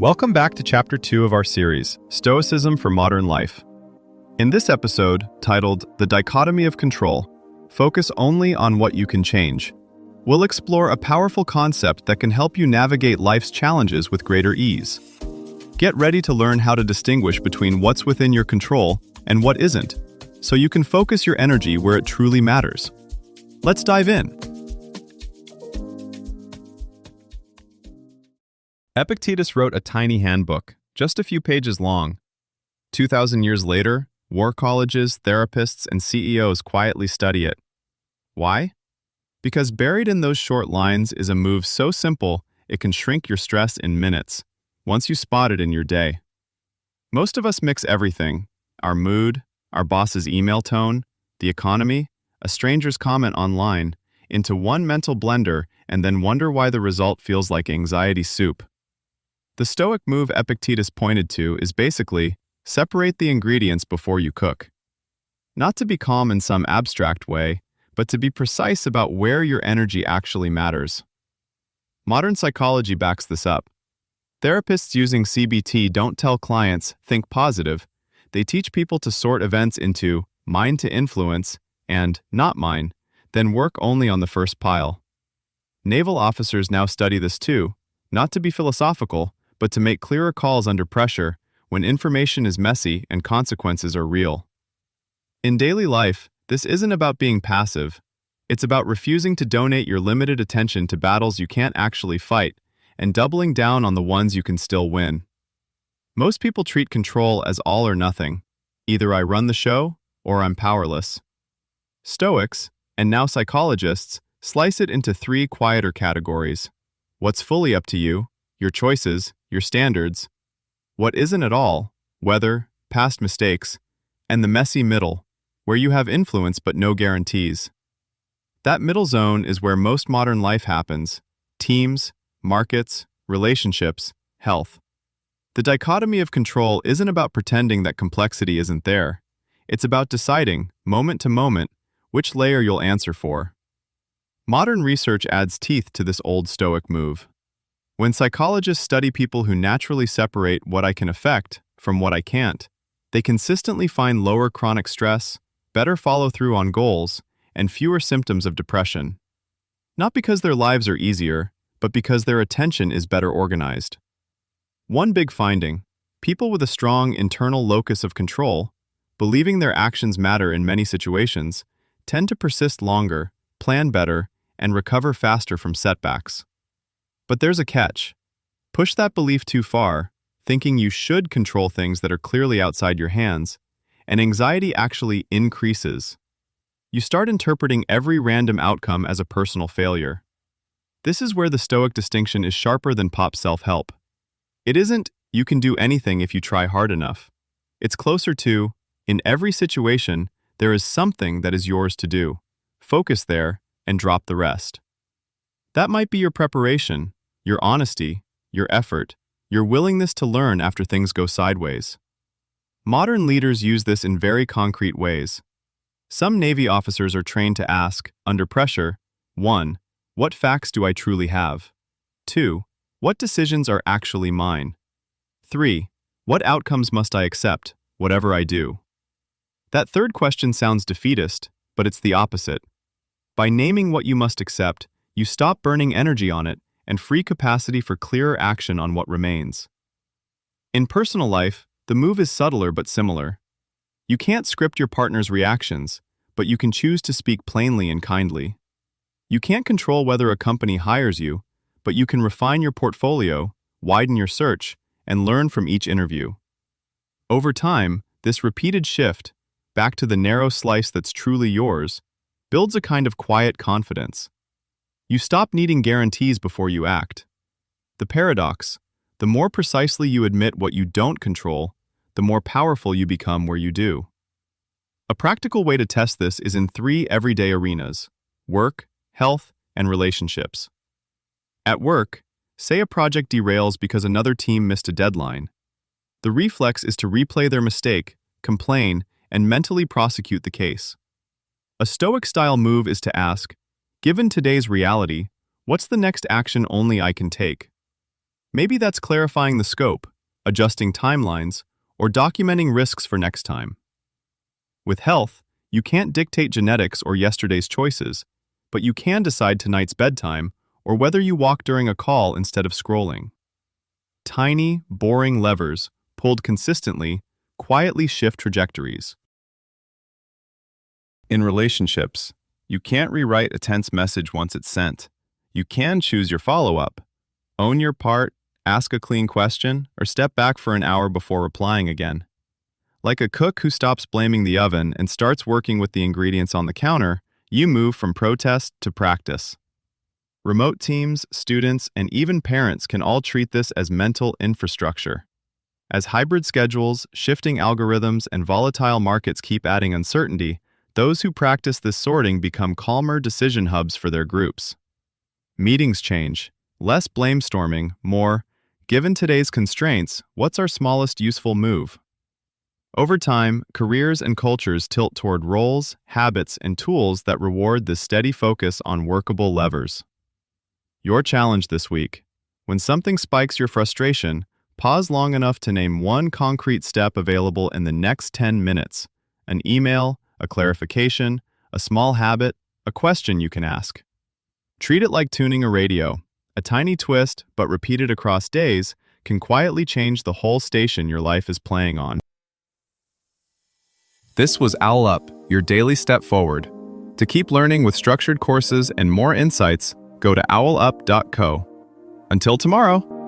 Welcome back to Chapter 2 of our series, Stoicism for Modern Life. In this episode, titled The Dichotomy of Control, focus only on what you can change. We'll explore a powerful concept that can help you navigate life's challenges with greater ease. Get ready to learn how to distinguish between what's within your control and what isn't, so you can focus your energy where it truly matters. Let's dive in. Epictetus wrote a tiny handbook, just a few pages long. 2,000 years later, war colleges, therapists, and CEOs quietly study it. Why? Because buried in those short lines is a move so simple it can shrink your stress in minutes, once you spot it in your day. Most of us mix everything: our mood, our boss's email tone, the economy, a stranger's comment online, into one mental blender and then wonder why the result feels like anxiety soup. The Stoic move Epictetus pointed to is basically, separate the ingredients before you cook. Not to be calm in some abstract way, but to be precise about where your energy actually matters. Modern psychology backs this up. Therapists using CBT don't tell clients, think positive. They teach people to sort events into mine to influence and not mine, then work only on the first pile. Naval officers now study this too, not to be philosophical, but to make clearer calls under pressure when information is messy and consequences are real. In daily life, this isn't about being passive. It's about refusing to donate your limited attention to battles you can't actually fight and doubling down on the ones you can still win. Most people treat control as all or nothing. Either I run the show or I'm powerless. Stoics, and now psychologists, slice it into three quieter categories: what's fully up to you, your choices, your standards; what isn't at all, weather, past mistakes; and the messy middle, where you have influence but no guarantees. That middle zone is where most modern life happens: teams, markets, relationships, health. The dichotomy of control isn't about pretending that complexity isn't there. It's about deciding, moment to moment, which layer you'll answer for. Modern research adds teeth to this old Stoic move. When psychologists study people who naturally separate what I can affect from what I can't, they consistently find lower chronic stress, better follow-through on goals, and fewer symptoms of depression. Not because their lives are easier, but because their attention is better organized. One big finding: people with a strong internal locus of control, believing their actions matter in many situations, tend to persist longer, plan better, and recover faster from setbacks. But there's a catch. Push that belief too far, thinking you should control things that are clearly outside your hands, and anxiety actually increases. You start interpreting every random outcome as a personal failure. This is where the Stoic distinction is sharper than pop self-help. It isn't, you can do anything if you try hard enough. It's closer to, in every situation, there is something that is yours to do. Focus there and drop the rest. That might be your preparation, your honesty, your effort, your willingness to learn after things go sideways. Modern leaders use this in very concrete ways. Some Navy officers are trained to ask, under pressure: 1. What facts do I truly have? 2. What decisions are actually mine? 3. What outcomes must I accept, whatever I do? That third question sounds defeatist, but it's the opposite. By naming what you must accept, you stop burning energy on it and free capacity for clearer action on what remains. In personal life, the move is subtler but similar. You can't script your partner's reactions, but you can choose to speak plainly and kindly. You can't control whether a company hires you, but you can refine your portfolio, widen your search, and learn from each interview. Over time, this repeated shift, back to the narrow slice that's truly yours, builds a kind of quiet confidence. You stop needing guarantees before you act. The paradox: the more precisely you admit what you don't control, the more powerful you become where you do. A practical way to test this is in 3 everyday arenas: work, health, and relationships. At work, say a project derails because another team missed a deadline. The reflex is to replay their mistake, complain, and mentally prosecute the case. A Stoic-style move is to ask, given today's reality, what's the next action only I can take? Maybe that's clarifying the scope, adjusting timelines, or documenting risks for next time. With health, you can't dictate genetics or yesterday's choices, but you can decide tonight's bedtime or whether you walk during a call instead of scrolling. Tiny, boring levers, pulled consistently, quietly shift trajectories. In relationships, you can't rewrite a tense message once it's sent. You can choose your follow-up. Own your part, ask a clean question, or step back for an hour before replying again. Like a cook who stops blaming the oven and starts working with the ingredients on the counter, you move from protest to practice. Remote teams, students, and even parents can all treat this as mental infrastructure. As hybrid schedules, shifting algorithms, and volatile markets keep adding uncertainty, those who practice this sorting become calmer decision hubs for their groups. Meetings change. Less blamestorming, more, given today's constraints, what's our smallest useful move? Over time, careers and cultures tilt toward roles, habits, and tools that reward this steady focus on workable levers. Your challenge this week: when something spikes your frustration, pause long enough to name one concrete step available in the next 10 minutes. An email, a clarification, a small habit, a question you can ask. Treat it like tuning a radio. A tiny twist, but repeated across days, can quietly change the whole station your life is playing on. This was Owl Up, your daily step forward. To keep learning with structured courses and more insights, go to owlup.co. Until tomorrow!